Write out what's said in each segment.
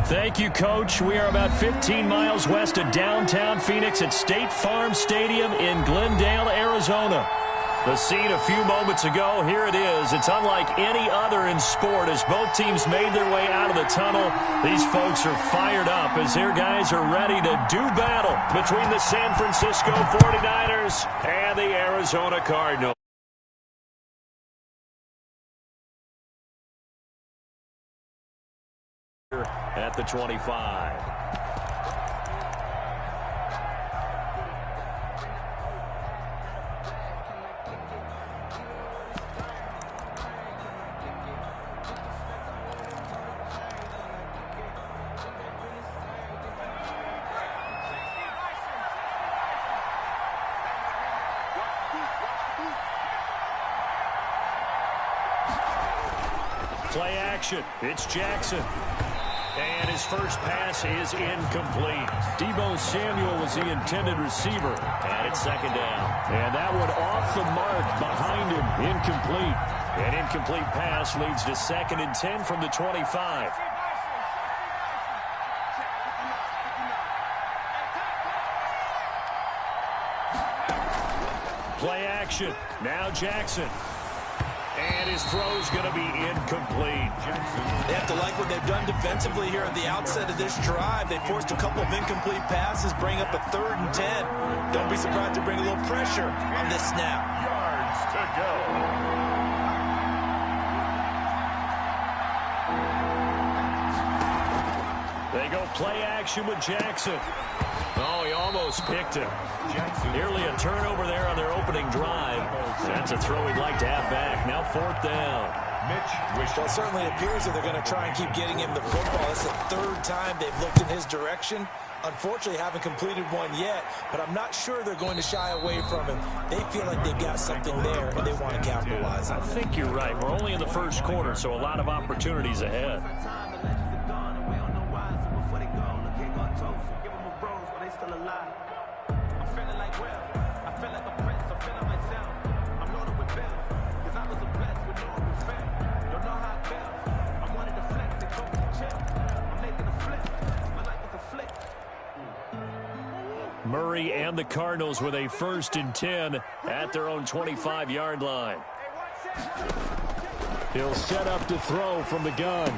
Thank you, Coach. We are about 15 miles west of downtown Phoenix at State Farm Stadium in Glendale, Arizona. The scene a few moments ago, here it is. It's unlike any other in sport as both teams made their way out of the tunnel. These folks are fired up as their guys are ready to do battle between the San Francisco 49ers and the Arizona Cardinals. At the 25. Play action. It's Jackson. And his first pass is incomplete. Deebo Samuel was the intended receiver. And it's second down. And that one off the mark behind him. Incomplete. An incomplete pass leads to 2nd and 10 from the 25. Play action. Now Jackson. And his throw's going to be incomplete. They have to like what they've done defensively here at the outset of this drive. They forced a couple of incomplete passes, bring up a 3rd and 10. Don't be surprised to bring a little pressure on this snap. Yards to go. They go play action with Jackson. Oh, he almost picked him. Nearly a turnover there on their opening drive. That's a throw he'd like to have back. Now 4th down. Well, it certainly appears that they're going to try and keep getting him the football. It's the 3rd time they've looked in his direction. Unfortunately, haven't completed one yet, but I'm not sure they're going to shy away from him. They feel like they've got something there, and they want to capitalize on it. I think you're right. We're only in the first quarter, so a lot of opportunities ahead. Murray and the Cardinals with a 1st and 10 at their own 25-yard line. He'll set up to throw from the gun.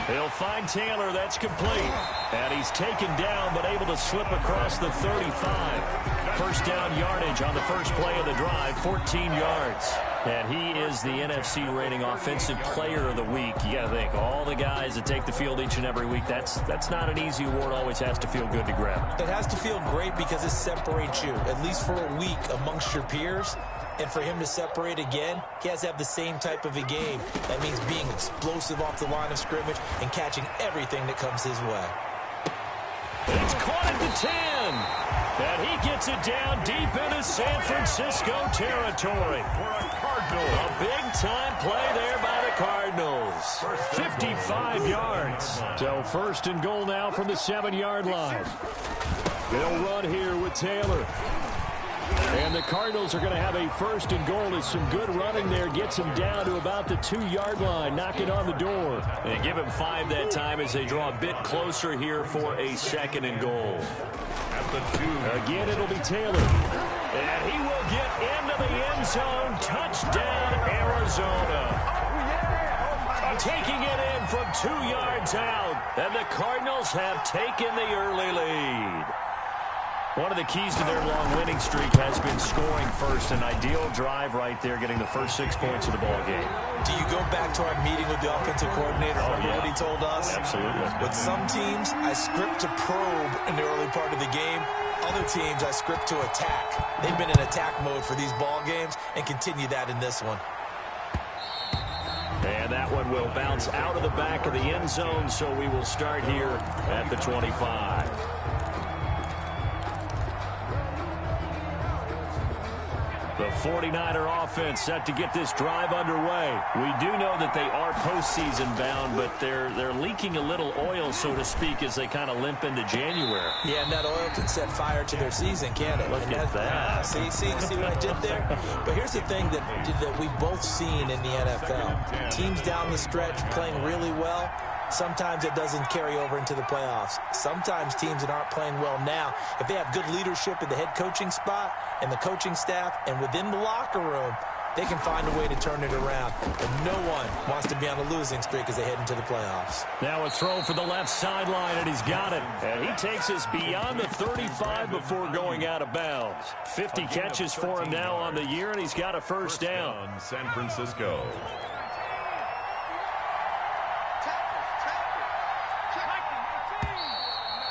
He'll find Taylor. That's complete. And he's taken down but able to slip across the 35. First down yardage on the first play of the drive, 14 yards. And he is the NFC rating offensive player of the week. You got to think, all the guys that take the field each and every week, that's not an easy award. Always has to feel good to grab. It has to feel great because it separates you, at least for a week, amongst your peers. And for him to separate again, he has to have the same type of a game. That means being explosive off the line of scrimmage and catching everything that comes his way. It's caught at the 10. And he gets it down deep into San Francisco territory. A big-time play there by the Cardinals. 55 yards. So 1st and goal now from the 7-yard line. They'll run here with Taylor. And the Cardinals are going to have a 1st and goal as some good running there gets him down to about the 2-yard line, knocking on the door. They give him 5 that time as they draw a bit closer here for a 2nd and goal. At the 2. Again, it'll be Taylor. And he will get into the end zone. Touchdown, Arizona. Taking it in from 2 yards out. And the Cardinals have taken the early lead. One of the keys to their long winning streak has been scoring first. An ideal drive right there, getting the first 6 points of the ball game. Do you go back to our meeting with the offensive coordinator? Remember what he told us? Absolutely. With some teams, I script to probe in the early part of the game. Other teams, I script to attack. They've been in attack mode for these ball games and continue that in this one. And that one will bounce out of the back of the end zone, so we will start here at the 25. The 49er offense set to get this drive underway. We do know that they are postseason bound, but they're leaking a little oil, so to speak, as they kind of limp into January. Yeah, and that oil can set fire to their season, can't it? Look at that. See what I did there? But here's the thing that we've both seen in the NFL. Teams down the stretch playing really well, sometimes it doesn't carry over into the playoffs. Sometimes teams that aren't playing well now, if they have good leadership at the head coaching spot and the coaching staff and within the locker room, they can find a way to turn it around. But no one wants to be on a losing streak as they head into the playoffs. Now a throw for the left sideline, and he's got it. And he takes us beyond the 35 before going out of bounds. 50 catches for him now on the year, and he's got a first down. San Francisco.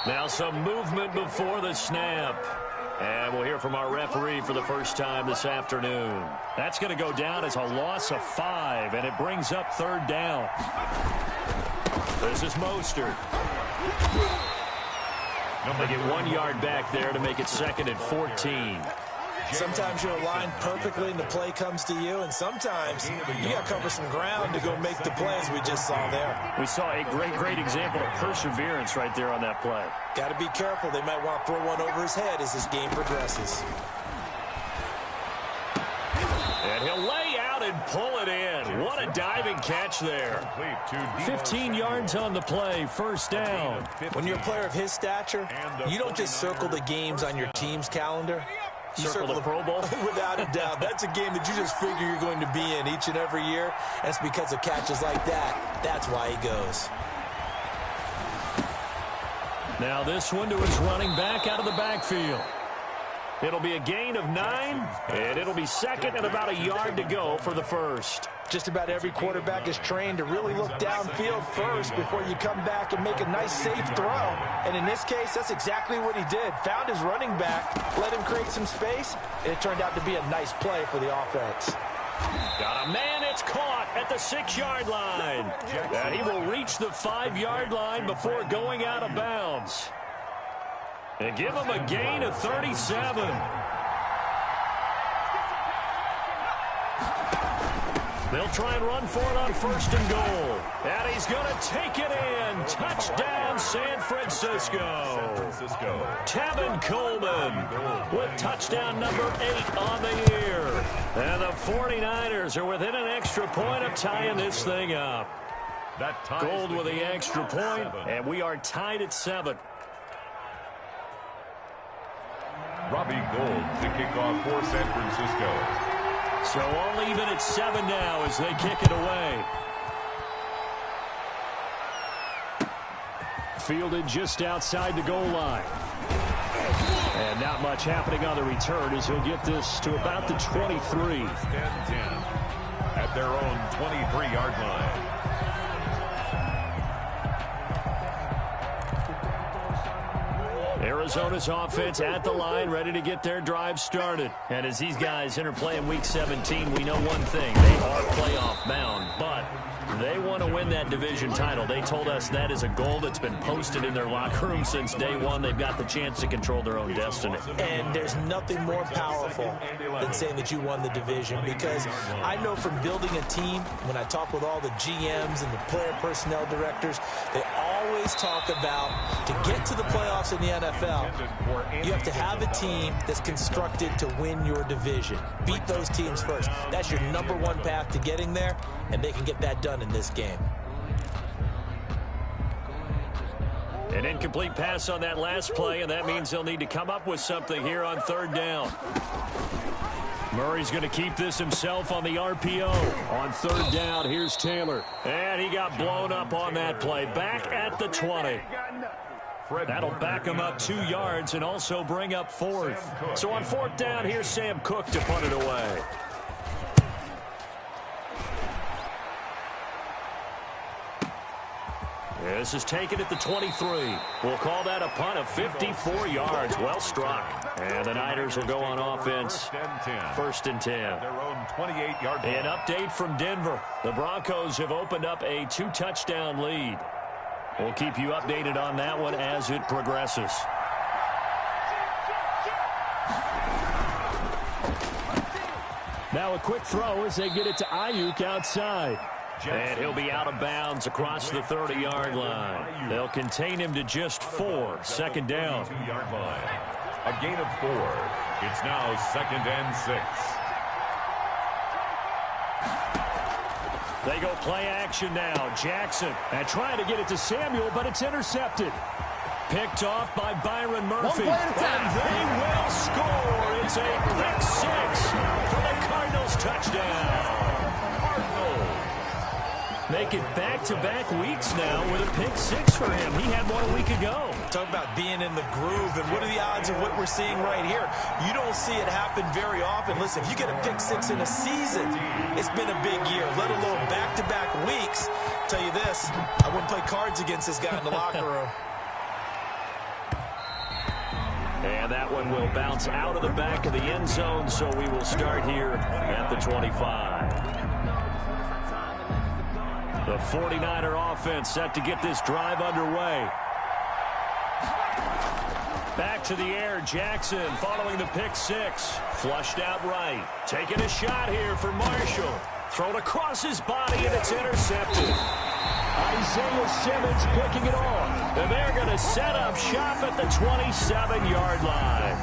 Now some movement before the snap. And we'll hear from our referee for the first time this afternoon. That's going to go down as a loss of 5, and it brings up third down. This is Mostert. They get 1 yard back there to make it 2nd and 14. Sometimes you're aligned perfectly and the play comes to you, and sometimes you got to cover some ground to go make the plays we just saw there. We saw a great example of perseverance right there on that play. Got to be careful. They might want to throw one over his head as this game progresses. And he'll lay out and pull it in. What a diving catch there. 15 yards on the play, first down. When you're a player of his stature, you don't just circle the games on your team's calendar. You circle the Pro Bowl? Without a doubt. That's a game that you just figure you're going to be in each and every year. And it's because of catches like that. That's why he goes. Now this one to his running back out of the backfield. It'll be a gain of 9, and it'll be 2nd and about a yard to go for the first. Just about every quarterback is trained to really look downfield first before you come back and make a nice, safe throw. And in this case, that's exactly what he did. Found his running back, let him create some space, and it turned out to be a nice play for the offense. Got a man, it's caught at the 6-yard line. And he will reach the 5-yard line before going out of bounds. And give him a gain of 37. They'll try and run for it on 1st and goal. And he's going to take it in. Touchdown, San Francisco. Tevin Coleman with touchdown number 8 on the year. And the 49ers are within an extra point of tying this thing up. Gold with the extra point, and we are tied at 7. Robbie Gould to kick off for San Francisco. So all even at 7 now as they kick it away. Fielded just outside the goal line. And not much happening on the return as he'll get this to about the 23. 10-10 at their own 23-yard line. Arizona's offense at the line, ready to get their drive started. And as these guys interplay in Week 17, we know one thing. They are playoff bound, but they want to win that division title. They told us that is a goal that's been posted in their locker room since day one. They've got the chance to control their own destiny. And there's nothing more powerful than saying that you won the division, because I know from building a team, when I talk with all the GMs and the player personnel directors, they always talk about to get to the playoffs in the NFL, you have to have a team that's constructed to win your division. Beat those teams first. That's your number one path to getting there, and they can get that done in this game. An incomplete pass on that last play, and that means they'll need to come up with something here on 3rd down. Murray's going to keep this himself on the RPO. On 3rd down, here's Taylor. And he got blown up on that play. Back at the 20. That'll back him up 2 yards and also bring up 4th. So on 4th down, here's Sam Cook to punt it away. This is taken at the 23. We'll call that a punt of 54 yards. Well struck. And the Niners will go on offense. 1st and 10. Their own 28-yard line. An update from Denver. The Broncos have opened up a 2-touchdown lead. We'll keep you updated on that one as it progresses. Now a quick throw as they get it to Ayuk outside. And he'll be out of bounds across the 30-yard line. They'll contain him to just 4. 2nd down. 2-yard line. A gain of 4. It's now 2nd and 6. They go play action now. Jackson and trying to get it to Samuel, but it's intercepted. Picked off by Byron Murphy. And they will score. It's a pick six for the Cardinals touchdown. Cardinals make it back-to-back weeks now with a pick six for him. He had one a week ago. Talk about being in the groove, and what are the odds of what we're seeing right here? You don't see it happen very often. Listen, if you get a pick six in a season, it's been a big year, let alone back-to-back weeks. Tell you this, I wouldn't play cards against this guy in the locker room. And that one will bounce out of the back of the end zone, so we will start here at the 25. The 49er offense set to get this drive underway. Back to the air, Jackson following the pick six. Flushed out right. Taking a shot here for Marshall. Thrown across his body, and it's intercepted. Isaiah Simmons picking it off. And they're going to set up shop at the 27-yard line.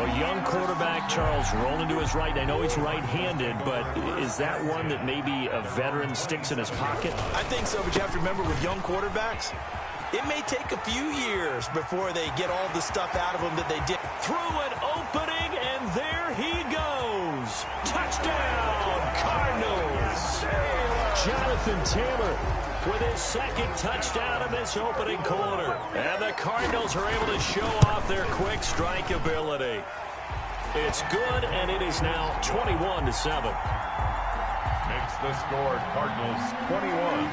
A young quarterback, Charles, rolling to his right. I know he's right-handed, but is that one that maybe a veteran sticks in his pocket? I think so, but you have to remember with young quarterbacks, it may take a few years before they get all the stuff out of them that they did. Through an opening, and there he goes. Touchdown, Cardinals. Jonathan Taylor with his second touchdown in this opening quarter. And the Cardinals are able to show off their quick strike ability. It's good, and it is now 21-7. Makes the score Cardinals 21,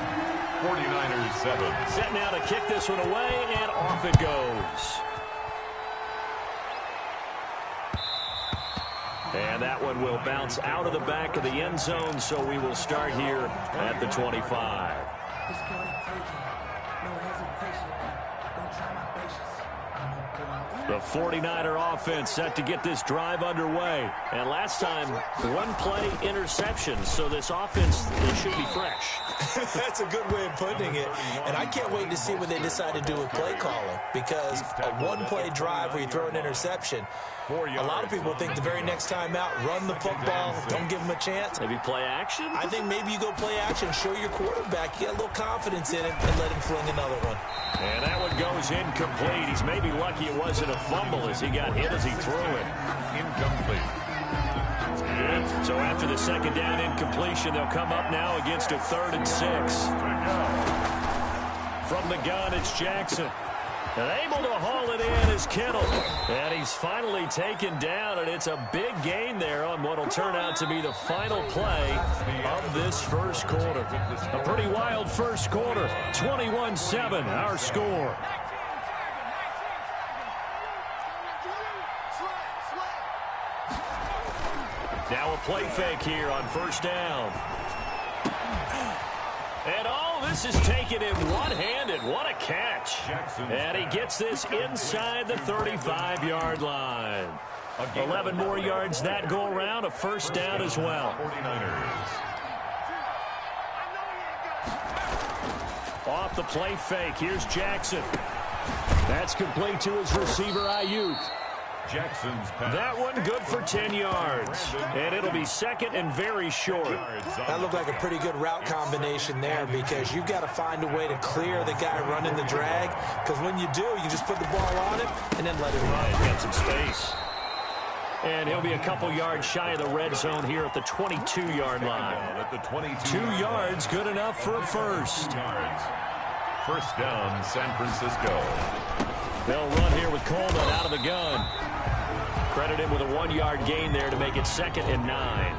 49ers 7. Set now to kick this one away, and off it goes. And that one will bounce out of the back of the end zone, so we will start here at the 25. The 49er offense set to get this drive underway. And last time, one-play interception, so this offense should be fresh. That's a good way of putting it. And I can't wait to see what they decide to do with play calling, because a one-play drive where you throw an interception, a lot of people think the very next time out, run the football, don't give them a chance. Maybe play action? I think maybe you go play action, show your quarterback, get a little confidence in him, and let him fling another one. And that one goes incomplete. He's maybe lucky it wasn't a fumble as he got hit as he threw it. Incomplete. So after the second down incompletion, they'll come up now against a 3rd and 6. From the gun, it's Jackson. And able to haul it in is Kittle. And he's finally taken down, and it's a big gain there on what will turn out to be the final play of this first quarter. A pretty wild first quarter. 21-7, our score. Now a play fake here on first down. And this is taken in one-handed. What a catch. And he gets this inside the 35-yard line. 11 more yards that go around, a first down as well. 49ers. Off the play fake, here's Jackson. That's complete to his receiver, Ayuk. Jackson's pass. That one good for 10 yards. And it'll be second and very short. That looked like a pretty good route combination there, because you've got to find a way to clear the guy running the drag. Because when you do, you just put the ball on him and then let him run. He's got some space. And he'll be a couple yards shy of the red zone here at the 22-yard line. At the 22. 2 yards, good enough for a first. First down, San Francisco. They'll run here with Coleman out of the gun. Credit him with a 1-yard gain there to make it 2nd and 9.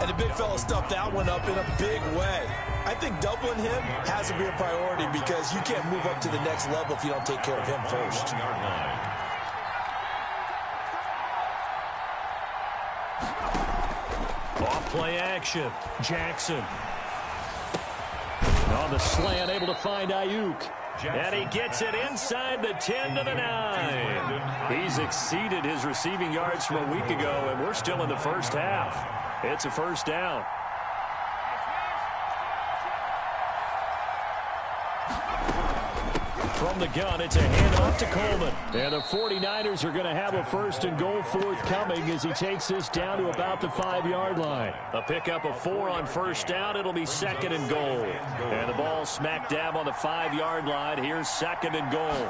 And the big fella stuffed that one up in a big way. I think doubling him has to be a priority, because you can't move up to the next level if you don't take care of him first. Off play action. Jackson. On the slant, able to find Ayuk. And he gets it inside the 10 to the 9. He's exceeded his receiving yards from a week ago, and we're still in the first half. It's a first down. From the gun, it's a handoff to Coleman. And the 49ers are going to have a first and goal forthcoming as he takes this down to about the 5-yard line. A pickup of 4 on first down. It'll be second and goal. And the ball smack dab on the 5-yard line. Here's second and goal.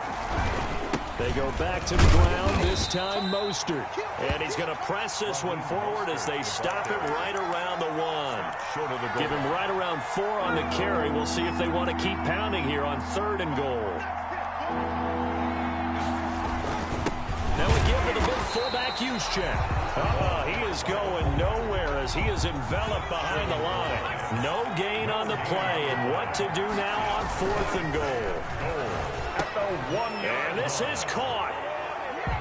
They go back to the ground, this time Mostert. And he's going to press this one forward as they stop it right around the 1. Give him right around 4 on the carry. We'll see if they want to keep pounding here on third and goal. Now we give to the big fullback Juszczyk. He is going nowhere as he is enveloped behind the line. No gain on the play, and what to do now on fourth and goal. And this is caught.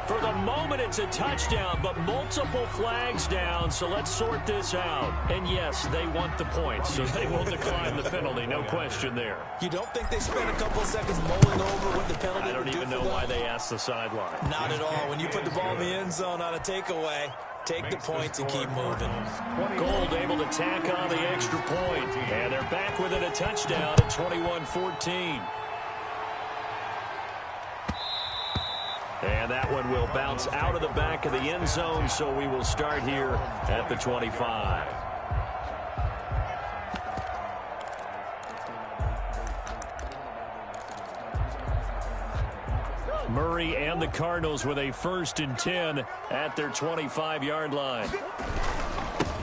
For the moment, it's a touchdown, but multiple flags down, so let's sort this out. And yes, they want the points, so they will decline the penalty, no question there. You don't think they spent a couple of seconds mulling over what the penalty I don't even know why they asked the sideline. Not at all. When you put the ball in the end zone on a takeaway, take the points and keep moving. Gold able to tack on the extra point, and they're back within a touchdown at 21-14. And that one will bounce out of the back of the end zone, so we will start here at the 25. Murray and the Cardinals with a first and 10 at their 25-yard line.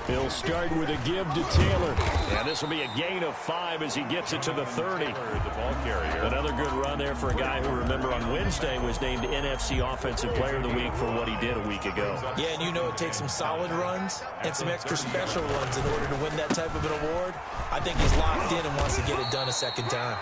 He'll start with a give to Taylor. And this will be a gain of 5 as he gets it to the 30. The ball carrier. Another good run there for a guy who, remember, on Wednesday was named NFC Offensive Player of the Week for what he did a week ago. Yeah, and you know it takes some solid runs and some extra special runs in order to win that type of an award. I think he's locked in and wants to get it done a second time.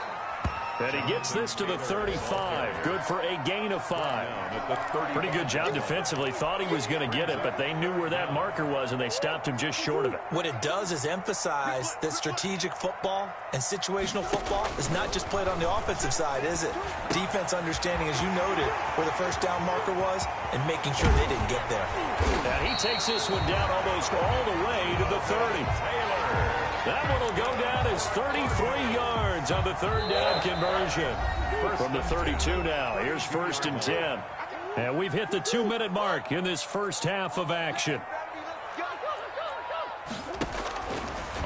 And he gets this to the 35. Good for a gain of 5. Pretty good job defensively. Thought he was going to get it, but they knew where that marker was, and they stopped him just short of it. What it does is emphasize that strategic football and situational football is not just played on the offensive side, is it? Defense understanding, as you noted, where the first down marker was and making sure they didn't get there. And he takes this one down almost all the way to the 30. That one will go down as 33 yards on the third down conversion. From the 32 now, here's first and 10. And we've hit the 2-minute mark in this first half of action.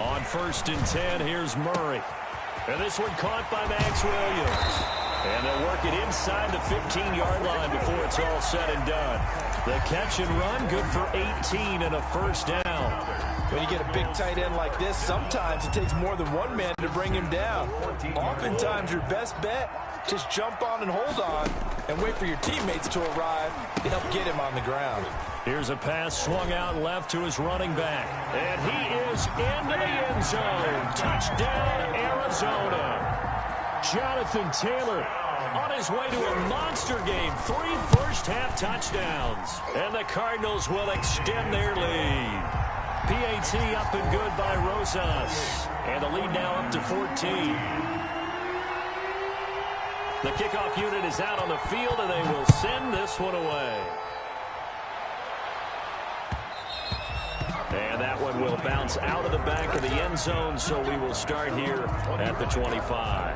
On first and 10, here's Murray. And this one caught by Max Williams. And they'll work it inside the 15-yard line before it's all said and done. The catch and run, good for 18 and a first down. When you get a big tight end like this, sometimes it takes more than one man to bring him down. Oftentimes, your best bet, just jump on and hold on and wait for your teammates to arrive to help get him on the ground. Here's a pass swung out left to his running back. And he is into the end zone. Touchdown, Arizona. Jonathan Taylor on his way to a monster game. 3 first-half touchdowns. And the Cardinals will extend their lead. PAT up and good by Rosas. And the lead now up to 14. The kickoff unit is out on the field, and they will send this one away. And that one will bounce out of the back of the end zone, so we will start here at the 25.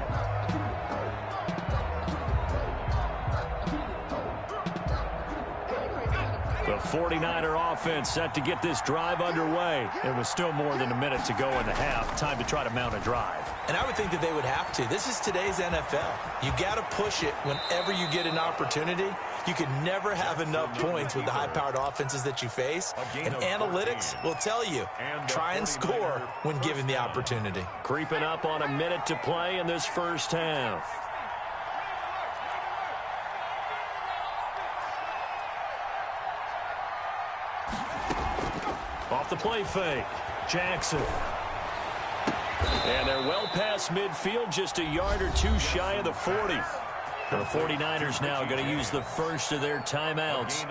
The 49er offense set to get this drive underway. It was still more than a minute to go in the half. Time to try to mount a drive. And I would think that they would have to. This is today's NFL. You got to push it whenever you get an opportunity. You can never have enough points with the high-powered offenses that you face. And analytics will tell you, try and score when given the opportunity. Creeping up on a minute to play in this first half. Off the play fake, Jackson. And they're well past midfield, just a yard or two shy of the 40. The 49ers now going to use the first of their timeouts,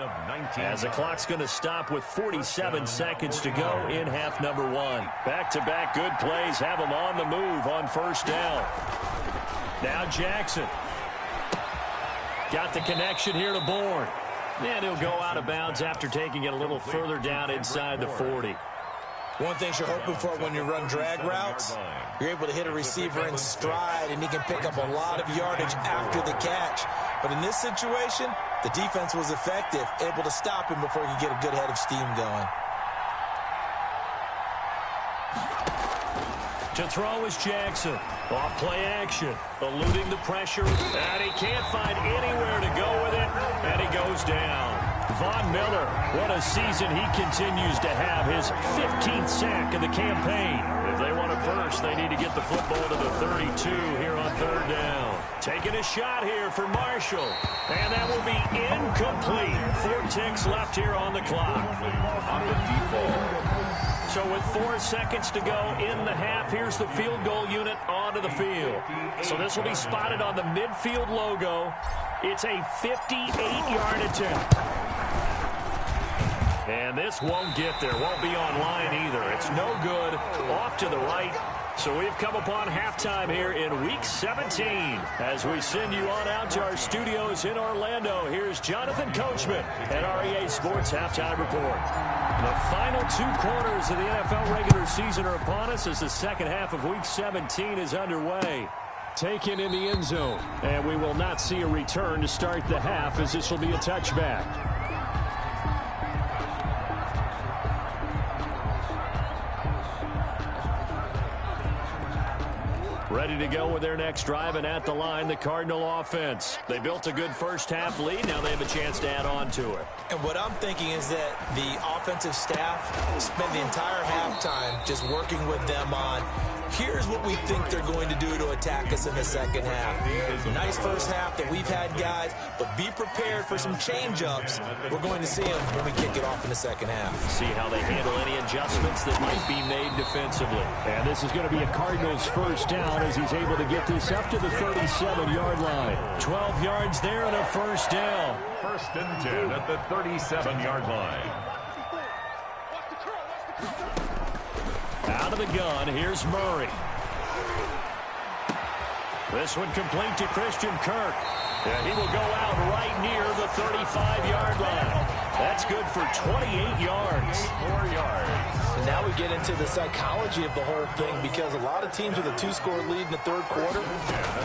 as the clock's going to stop with 47 seconds to go in half number 1. Back-to-back good plays have them on the move on first down. Now Jackson. Got the connection here to Bourne. And he'll go out of bounds after taking it a little further down inside the 40. One thing you're hoping for when you run drag routes, you're able to hit a receiver in stride, and he can pick up a lot of yardage after the catch. But in this situation, the defense was effective, able to stop him before he could get a good head of steam going. To throw is Jackson. Off play action, eluding the pressure, and he can't find anywhere to go with it, and he goes down. Von Miller, what a season he continues to have, his 15th sack of the campaign. If they want it first, they need to get the football to the 32 here on third down. Taking a shot here for Marshall, and that will be incomplete. 4 ticks left here on the clock. On the default. So with 4 seconds to go in the half, here's the field goal unit onto the field. So this will be spotted on the midfield logo. It's a 58-yard attempt. And this won't get there, won't be online either. It's no good, off to the right. So we've come upon halftime here in Week 17. As we send you on out to our studios in Orlando, here's Jonathan Coachman at REA Sports Halftime Report. The final 2 quarters of the NFL regular season are upon us as the second half of Week 17 is underway. Taken in the end zone, and we will not see a return to start the half as this will be a touchback. Ready to go with their next drive, and at the line, the Cardinal offense. They built a good first half lead. Now they have a chance to add on to it. And what I'm thinking is that the offensive staff spend the entire halftime just working with them on, here's what we think they're going to do to attack us in the second half. Nice first half that we've had, guys, but be prepared for some change-ups. We're going to see them when we kick it off in the second half. See how they handle any adjustments that might be made defensively. And this is going to be a Cardinals first down as he's able to get this up to the 37-yard line. 12 yards there and a first down. First and 10 at the 37-yard line. Out of the gun, here's Murray. This one complete to Christian Kirk. And he will go out right near the 35-yard line. That's good for 28 yards. 4 yards. And now we get into the psychology of the whole thing, because a lot of teams with a 2-score lead in the third quarter,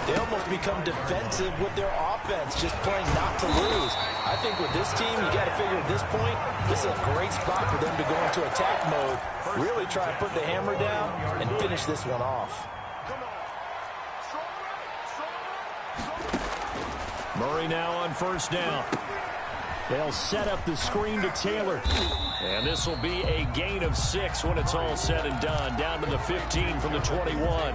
they almost become defensive with their offense, just playing not to lose. I think with this team, you got to figure at this point, this is a great spot for them to go into attack mode, really try to put the hammer down and finish this one off. Murray now on first down. They'll set up the screen to Taylor. And this will be a gain of 6 when it's all said and done. Down to the 15 from the 21.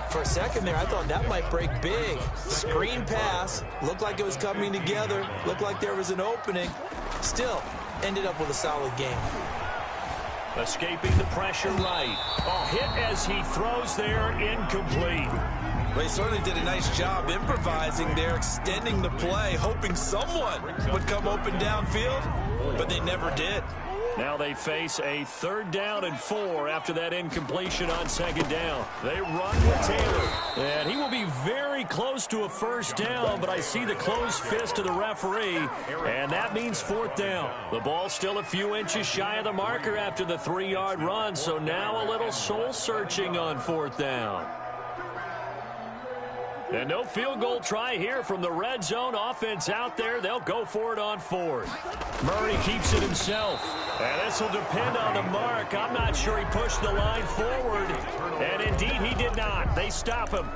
For a second there, I thought that might break big. Screen pass. Looked like it was coming together. Looked like there was an opening. Still, ended up with a solid game. Escaping the pressure right. Oh, hit as he throws there, incomplete. They certainly did a nice job improvising there, extending the play, hoping someone would come open downfield, but they never did. Now they face a 3rd down and 4 after that incompletion on 2nd down. They run with Taylor, and he will be very close to a first down, but I see the closed fist of the referee, and that means 4th down. The ball's still a few inches shy of the marker after the 3-yard run, so now a little soul-searching on 4th down. And no field goal try here from the red zone. Offense out there. They'll go for it on 4th. Murray keeps it himself. And this will depend on the mark. I'm not sure he pushed the line forward. And indeed, he did not. They stop him.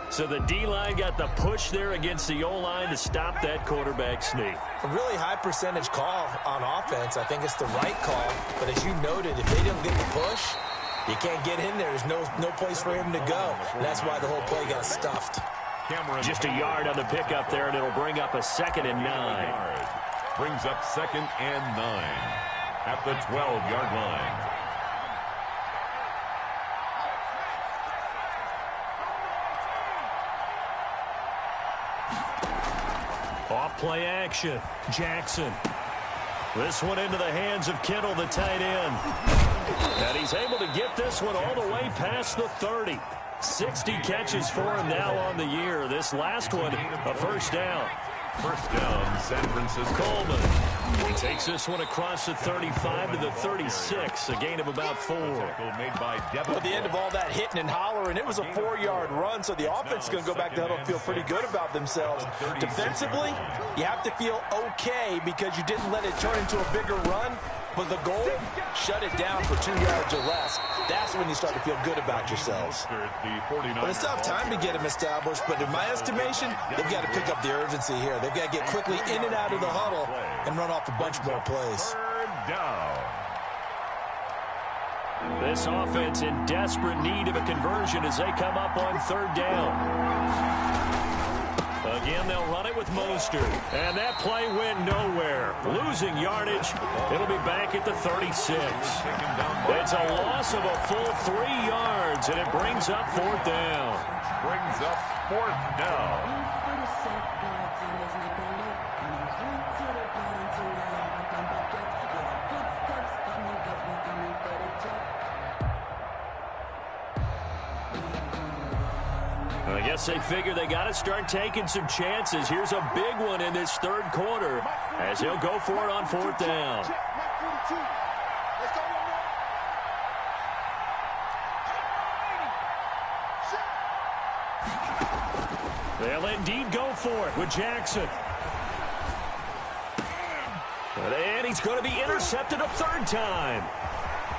So the D-line got the push there against the O-line to stop that quarterback sneak. A really high percentage call on offense. I think it's the right call. But as you noted, if they didn't get the push, you can't get in there. There's no place for him to go. And that's why the whole play got stuffed. Just a yard on the pickup there, and it'll bring up a 2nd and 9. Brings up 2nd and 9 at the 12-yard line. Off play action. Jackson. This one into the hands of Kittle, the tight end. And he's able to get this one all the way past the 30. 60 catches for him now on the year. This last one, a first down. First down, San Francisco. Coleman takes this one across the 35 to the 36, a gain of about 4. Made by At the end of all that hitting and hollering, it was a 4-yard run, so the offense is going to go back to huddle and feel pretty good about themselves. Defensively, you have to feel okay because you didn't let it turn into a bigger run, but the goal, shut it down for 2 yards or less. That's when you start to feel good about yourselves. But it's tough time to get them established, but in my estimation, they've got to pick up the urgency here. They've got to get quickly in and out of the huddle and run off a bunch more plays. This offense in desperate need of a conversion as they come up on 3rd down. Again, they'll run it with Mostert. And that play went nowhere. Losing yardage. It'll be back at the 36. It's a loss of a full 3 yards, and it brings up 4th down. Brings up 4th down. I guess they figure they got to start taking some chances. Here's a big one in this 3rd quarter as he'll go for it on 4th down. They'll indeed go for it with Jackson. And he's going to be intercepted a 3rd time.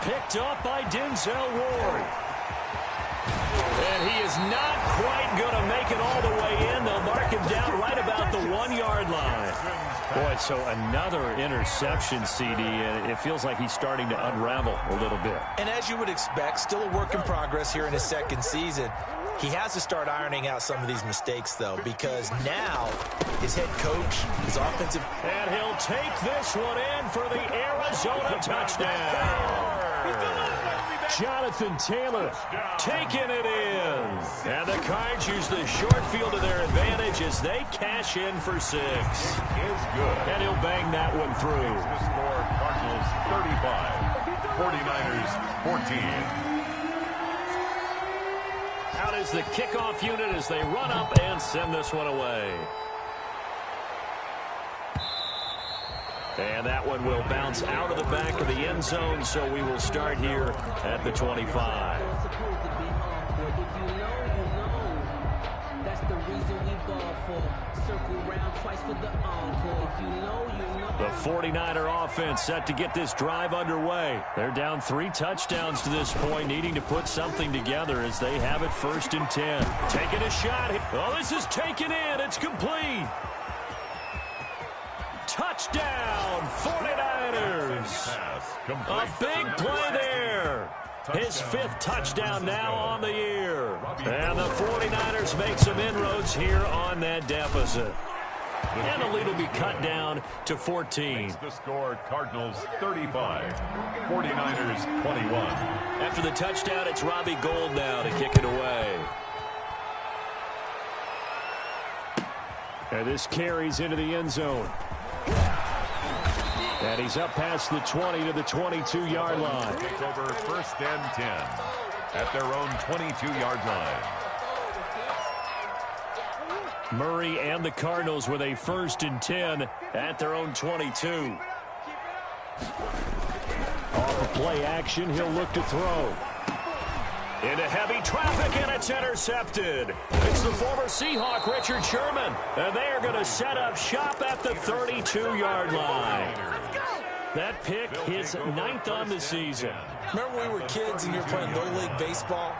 Picked up by Denzel Ward. And he is not quite going to make it all the way in. They'll mark him down right about the 1-yard line. Boy, so another interception, CD, and it feels like he's starting to unravel a little bit. And as you would expect, still a work in progress here in his 2nd season. He has to start ironing out some of these mistakes, though, because now his head coach, his offensive... And he'll take this one in for the Arizona touchdown. Jonathan Taylor taking it in. And the Cards use the short field to their advantage as they cash in for 6. Is good. And he'll bang that one through. The score, Cardinals 35, 49ers 14. Out is the kickoff unit as they run up and send this one away. And that one will bounce out of the back of the end zone, so we will start here at the 25. The 49er offense set to get this drive underway. They're down 3 touchdowns to this point, needing to put something together as they have it 1st and 10. Taking a shot. Oh, this is taken in. It's complete. Touchdown, 49ers. A big play there. His 5th touchdown now on the year. And the 49ers make some inroads here on that deficit. And the lead will be cut down to 14. The score, Cardinals 35, 49ers 21. After the touchdown, it's Robbie Gould now to kick it away. And this carries into the end zone. And he's up past the 20 to the 22-yard line. Take over 1st and 10 at their own 22-yard line. Murray and the Cardinals with a 1st and 10 at their own 22. Off of play action, he'll look to throw. Into heavy traffic, and it's intercepted. It's the former Seahawk, Richard Sherman. And they are going to set up shop at the 32-yard line. That pick, his 9th on the season. Remember when we were kids and you were playing Little League Baseball?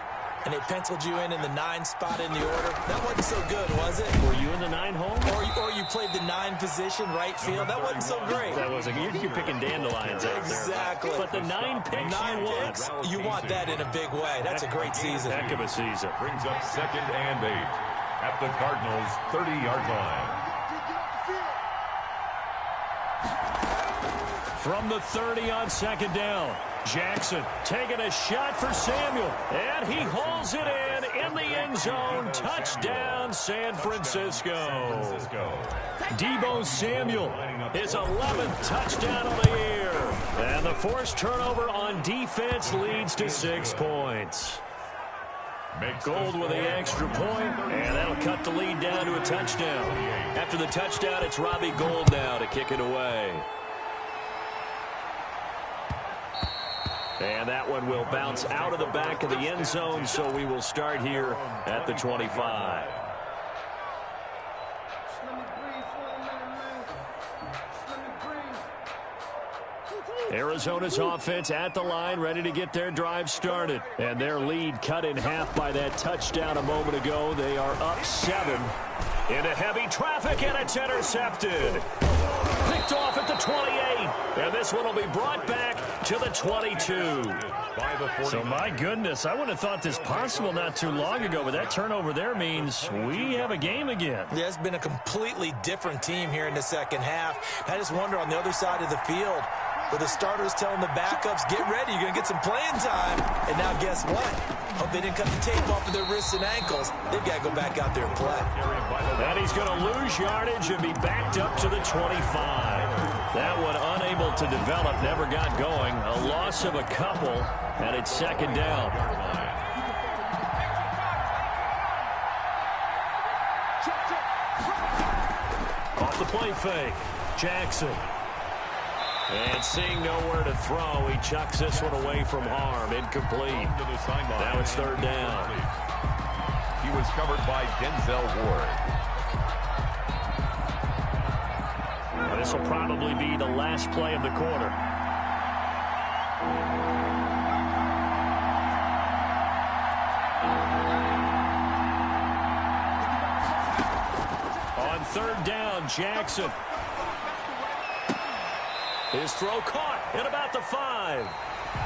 And they penciled you in the 9 spot in the order. That wasn't so good, was it? Were you in the 9 hole? Or you played the 9 position, right field. That wasn't so great. That wasn't. You're picking dandelions out there. Exactly. But the 9 picks you want that in a big way. That's a great season. Heck of a season. Brings up 2nd and 8 at the Cardinals 30-yard line. From the 30 on 2nd down. Jackson taking a shot for Samuel. And he hauls it in the end zone. Touchdown, San Francisco. Deebo Samuel, his 11th touchdown of the year. And the forced turnover on defense leads to 6 points. Gold with the extra point, and that'll cut the lead down to a touchdown. After the touchdown, it's Robbie Gould now to kick it away. And that one will bounce out of the back of the end zone, so we will start here at the 25. Arizona's offense at the line, ready to get their drive started. And their lead cut in half by that touchdown a moment ago. They are up 7 into heavy traffic, and it's intercepted. Picked off at the 28, and this one will be brought back to the 22. So, my goodness, I wouldn't have thought this possible not too long ago, but that turnover there means we have a game again. Yeah, it's been a completely different team here in the second half. I just wonder on the other side of the field, where the starters telling the backups, get ready, you're going to get some playing time. And now guess what? Hope they didn't cut the tape off of their wrists and ankles. They've got to go back out there and play. And he's going to lose yardage and be backed up to the 25. That one unable to develop, never got going. A loss of a couple, and it's second down. Off the play fake, Jackson. And seeing nowhere to throw, he chucks this one away from harm. Incomplete. Now it's third down. He was covered by Denzel Ward. Now this will probably be the last play of the quarter. On third down, Jackson. His throw caught at about the 5.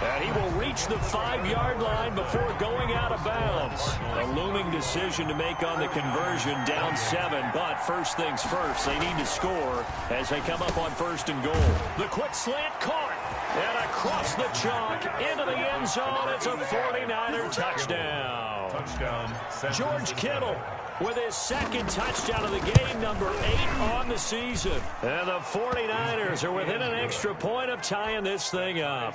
And he will reach the 5-yard line before going out of bounds. A looming decision to make on the conversion, down 7. But first things first, they need to score as they come up on first and goal. The quick slant caught. And across the chalk into the end zone. It's a 49er touchdown. George Kittle with his second touchdown of the game, number 8 on the season. And the 49ers are within an extra point of tying this thing up.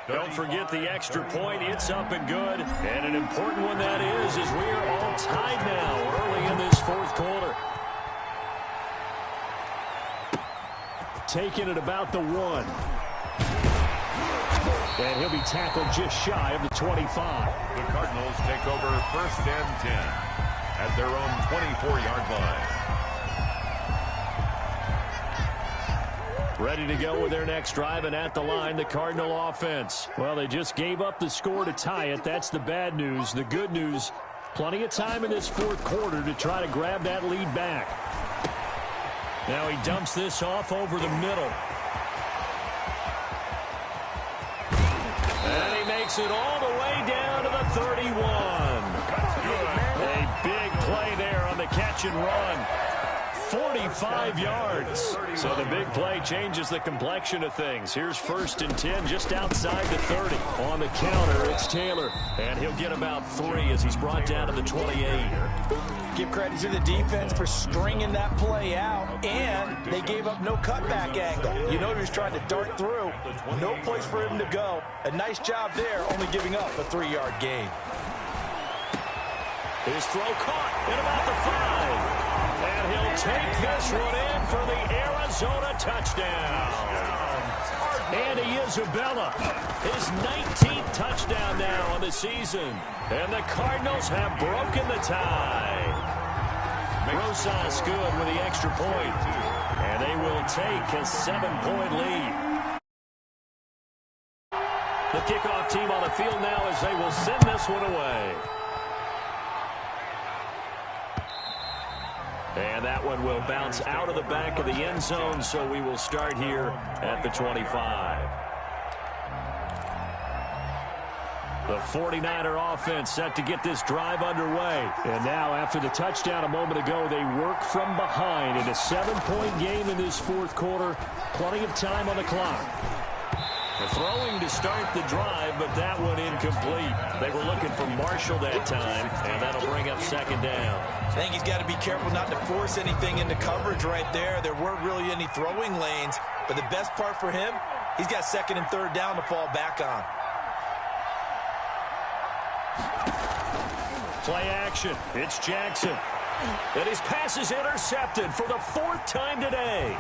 Don't forget the extra point. It's up and good. And an important one that is we are all tied now early in this fourth quarter. Taking it about the 1. And he'll be tackled just shy of the 25. The Cardinals take over first and 10 at their own 24-yard line. Ready to go with their next drive, and at the line, the Cardinal offense. Well, they just gave up the score to tie it. That's the bad news. The good news, plenty of time in this fourth quarter to try to grab that lead back. Now he dumps this off over the middle. And he makes it all the way down to the 31. A big play there on the catch and run. 45 yards. So the big play changes the complexion of things. Here's first and 10 just outside the 30. On the counter, it's Taylor. And he'll get about 3 as he's brought down to the 28. Give credit to the defense for stringing that play out, and they gave up no cutback angle. You know he was trying to dart through. No place for him to go. A nice job there, only giving up a 3-yard gain. His throw caught at about the 5. And he'll take this one in for the Arizona touchdown. Andy Isabella, his 19th touchdown now on the season. And the Cardinals have broken the tie. Rosas good with the extra point. And they will take a 7-point lead. The kickoff team on the field now as they will send this one away. And that one will bounce out of the back of the end zone, so we will start here at the 25. The 49er offense set to get this drive underway. And now, after the touchdown a moment ago, they work from behind in a 7-point game in this fourth quarter. Plenty of time on the clock. The throwing to start the drive, but that one incomplete. They were looking for Marshall that time, and that'll bring up second down. I think he's got to be careful not to force anything into coverage right there. There weren't really any throwing lanes, but the best part for him, he's got second and third down to fall back on. Play action. It's Jackson. And his pass is intercepted for the 4th time today.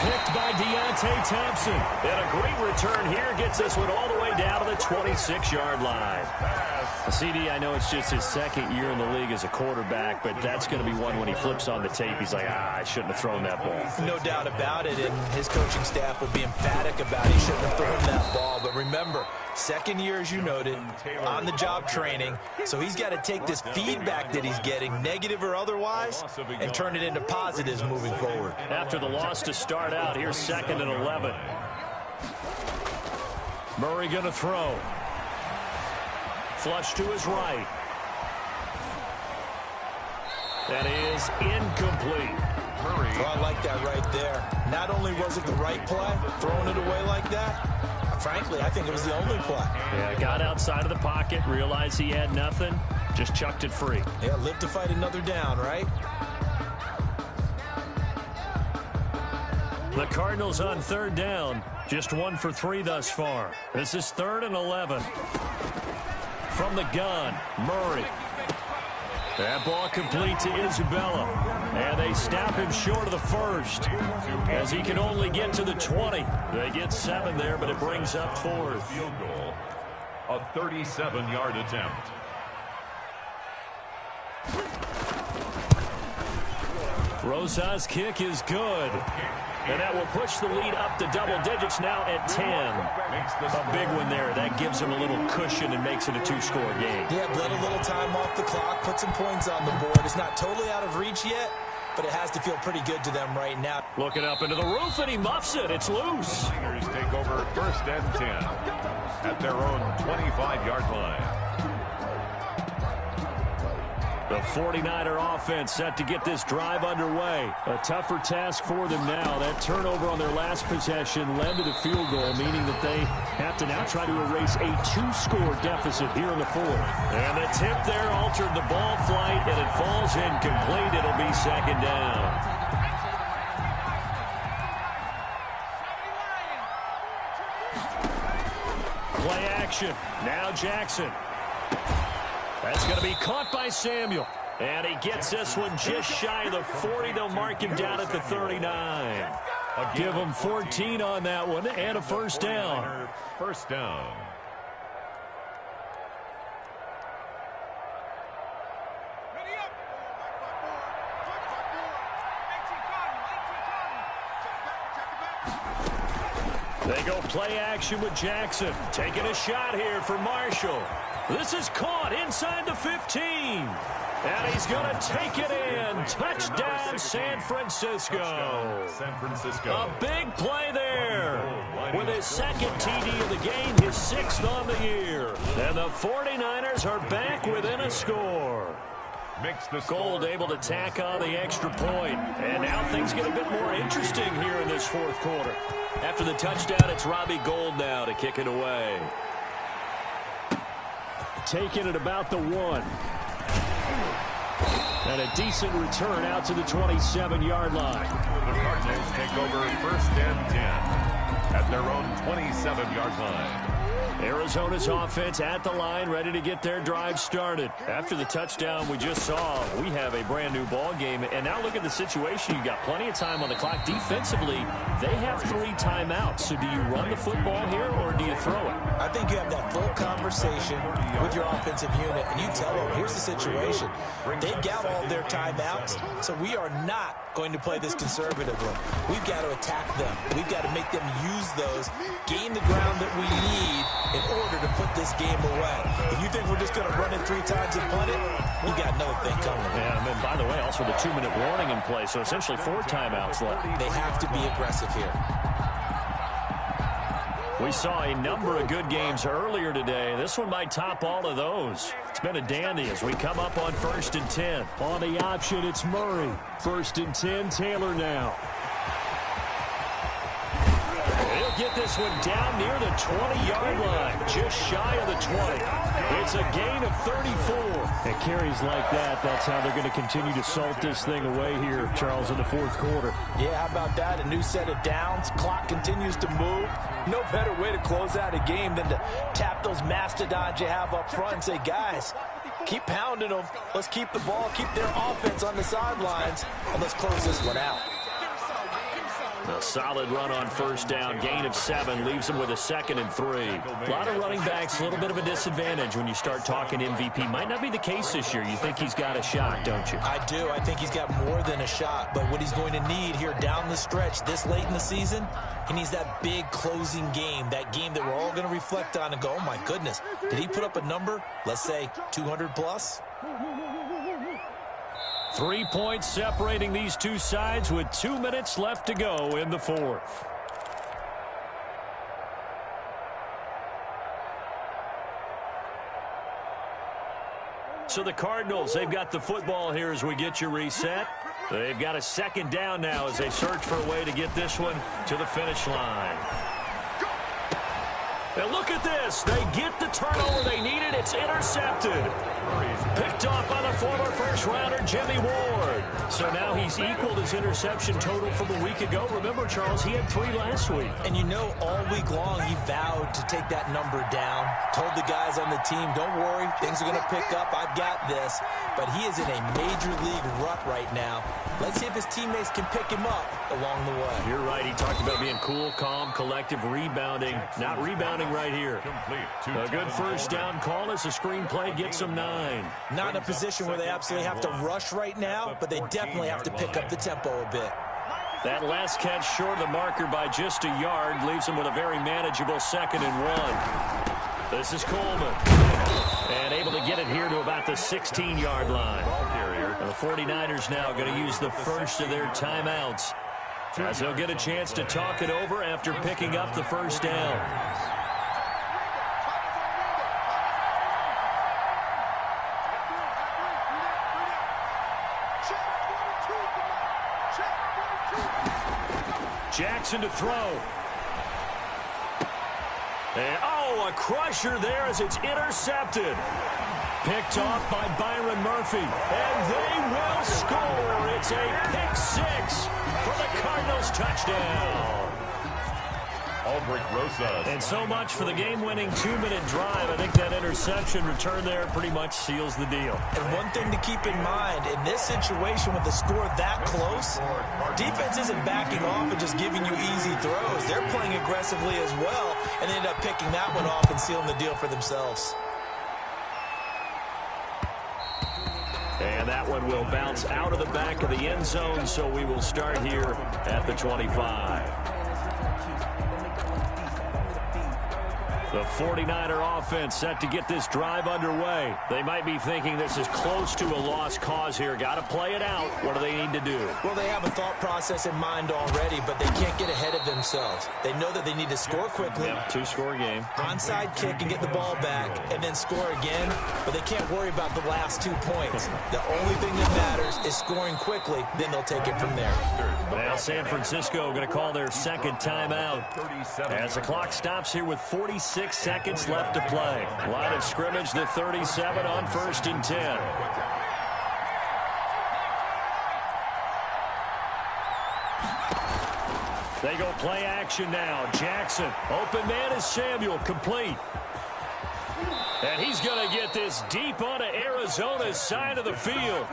Picked by Deontay Thompson. And a great return here gets this one all the way down to the 26-yard line. CD, I know it's just his 2nd year in the league as a quarterback, but that's going to be one when he flips on the tape. He's like, I shouldn't have thrown that ball. No doubt about it, and his coaching staff will be emphatic about he shouldn't have thrown that ball. But remember, 2nd year, as you noted, on-the-job training. So he's got to take this feedback that he's getting, negative or otherwise, and turn it into positives moving forward. After the loss to start out, here's 2nd and 11. Murray going to throw. Flush to his right. That is incomplete. Oh, I like that right there. Not only was it the right play, throwing it away like that, frankly, I think it was the only play. Yeah, got outside of the pocket, realized he had nothing, just chucked it free. Yeah, live to fight another down, right? The Cardinals on 3rd down, just 1 for 3 thus far. This is 3rd and 11. From the gun, Murray. That ball complete to Isabella. And they snap him short of the 1st as he can only get to the 20. They get 7 there, but it brings up 4th. Field goal, a 37-yard attempt. Rosa's kick is good. And that will push the lead up to double digits now at 10. A big one there. That gives them a little cushion and makes it a 2-score game. Yeah, bled a little time off the clock, put some points on the board. It's not totally out of reach yet, but it has to feel pretty good to them right now. Looking up into the roof, and he muffs it. It's loose. Singers take over 1st and 10 at their own 25-yard line. The 49er offense set to get this drive underway. A tougher task for them now. That turnover on their last possession led to the field goal, meaning that they have to now try to erase a 2-score deficit here in the 4th. And the tip there altered the ball flight, and it falls incomplete. It'll be 2nd down. Play action. Now Jackson. That's going to be caught by Samuel. And he gets this one just shy of the 40. They'll mark him down at the 39. Give him 14 on that one and a 1st down. 1st down. They go play action with Jackson. Taking a shot here for Marshall. This is caught inside the 15. And he's going to take it in. Touchdown, San Francisco. San Francisco. A big play there. With his 2nd TD of the game, his 6th on the year. And the 49ers are back within a score. Gold able to tack on the extra point. And now things get a bit more interesting here in this 4th quarter. After the touchdown, it's Robbie Gould now to kick it away. Taking it about the 1. And a decent return out to the 27-yard line. The Cardinals take over 1st and 10 at their own 27-yard line. Arizona's offense at the line, ready to get their drive started. After the touchdown we just saw, we have a brand-new ball game. And now look at the situation. You've got plenty of time on the clock. Defensively, they have 3 timeouts. So do you run the football here or do you throw it? I think you have that full conversation with your offensive unit, and you tell them, here's the situation. They've got all their timeouts, so we are not going to play this conservatively. We've got to attack them. We've got to make them use those, gain the ground that we need in order to put this game away. If you think we're just going to run it 3 times and punt it, we got another thing coming. Yeah, and then, by the way, also the 2-minute warning in play, so essentially 4 timeouts left. They have to be aggressive here. We saw a number of good games earlier today. This one might top all of those. It's been a dandy as we come up on 1st and 10. On the option, it's Murray. 1st and 10, Taylor now. He'll get this one down near the 20-yard line, just shy of the 20. It's a gain of 34. And carries like that, that's how they're going to continue to salt this thing away here, Charles, in the 4th quarter. Yeah, how about that? A new set of downs. Clock continues to move. No better way to close out a game than to tap those mastodons you have up front and say, guys, Keep pounding them. Let's keep the ball, keep their offense on the sidelines, and let's close this one out. A solid run on first down, gain of 7, leaves them with a 2nd and 3. A lot of running backs, a little bit of a disadvantage when you start talking MVP. Might not be the case this year. You think he's got a shot, don't you? I do. I think he's got more than a shot, but what he's going to need here down the stretch this late in the season, he needs that big closing game, that game that we're all going to reflect on and go, oh my goodness, did he put up a number, let's say 200 plus? 3 points separating these two sides with 2 minutes left to go in the 4th. So the Cardinals, they've got the football here as we get you reset. They've got a 2nd down now as they search for a way to get this one to the finish line. And look at this. They get the turnover they needed. It's intercepted. Picked off by the former first-rounder, Jimmy Ward. So now he's equaled his interception total from a week ago. Remember, Charles, he had 3 last week. And you know, all week long, he vowed to take that number down. Told the guys on the team, don't worry, things are going to pick up. I've got this. But he is in a major league rut right now. Let's see if his teammates can pick him up along the way. You're right. He talked about being cool, calm, collective, rebounding. Not rebounding right here. A good first down call as the screenplay gets him 9. Not in a position where they absolutely have to rush right now, but they definitely have to pick up the tempo a bit. That last catch short of the marker by just a yard leaves them with a very manageable 2nd and 1. This is Coleman. And able to get it here to about the 16-yard line. And the 49ers now going to use the first of their timeouts as they'll get a chance to talk it over after picking up the first down. Jackson to throw. And, a crusher there as it's intercepted. Picked off by Byron Murphy. And they will score. It's a pick 6 for the Cardinals touchdown. And so much for the game-winning 2-minute drive. I think that interception return there pretty much seals the deal. And one thing to keep in mind, in this situation with the score that close, defense isn't backing off and just giving you easy throws. They're playing aggressively as well, and they end up picking that one off and sealing the deal for themselves. And that one will bounce out of the back of the end zone, so we will start here at the 25. The 49er offense set to get this drive underway. They might be thinking this is close to a lost cause here. Got to play it out. What do they need to do? Well, they have a thought process in mind already, but they can't get ahead of themselves. They know that they need to score quickly. Yep, 2-score game. Onside kick and get the ball back, and then score again. But they can't worry about the last 2 points. The only thing that matters is scoring quickly. Then they'll take it from there. Now San Francisco going to call their 2nd timeout as the clock stops here with 46 seconds left to play. Line of scrimmage, the 37 on 1st and 10. They go play action now. Jackson, open man is Samuel, complete. And he's going to get this deep onto Arizona's side of the field.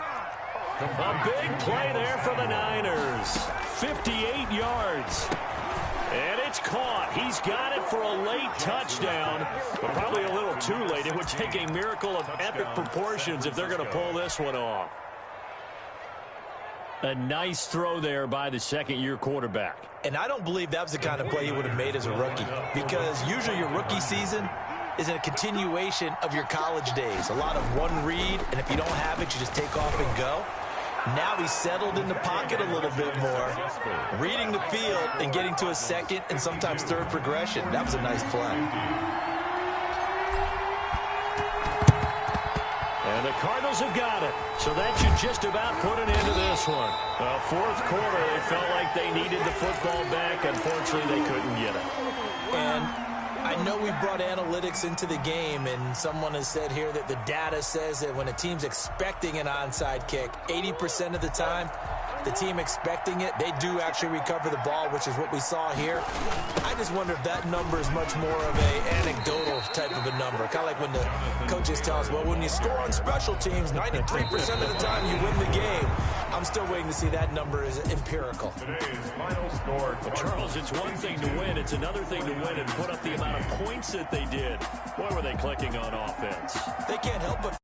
A big play there for the Niners. 58 yards. And it's caught. He's got it for a late touchdown, but probably a little too late. It would take a miracle of epic proportions if they're going to pull this one off. A nice throw there by the 2nd-year quarterback. And I don't believe that was the kind of play he would have made as a rookie, because usually your rookie season is a continuation of your college days. A lot of one read, and if you don't have it, you just take off and go. Now he's settled in the pocket a little bit more, reading the field and getting to a 2nd and sometimes 3rd progression. That was a nice play. And the Cardinals have got it. So that should just about put an end to this one. 4th quarter, they felt like they needed the football back. Unfortunately, they couldn't get it. And I know we brought analytics into the game, and someone has said here that the data says that when a team's expecting an onside kick, 80% of the time, the team expecting it, they do actually recover the ball, which is what we saw here. I just wonder if that number is much more of an anecdotal type of a number. Kind of like when the coaches tell us, well, when you score on special teams, 93% of the time you win the game. I'm still waiting to see that number is empirical. Today's final score. Well, Charles, it's one thing to win. It's another thing to win and put up the amount of points that they did. Boy, were they clicking on offense. They can't help but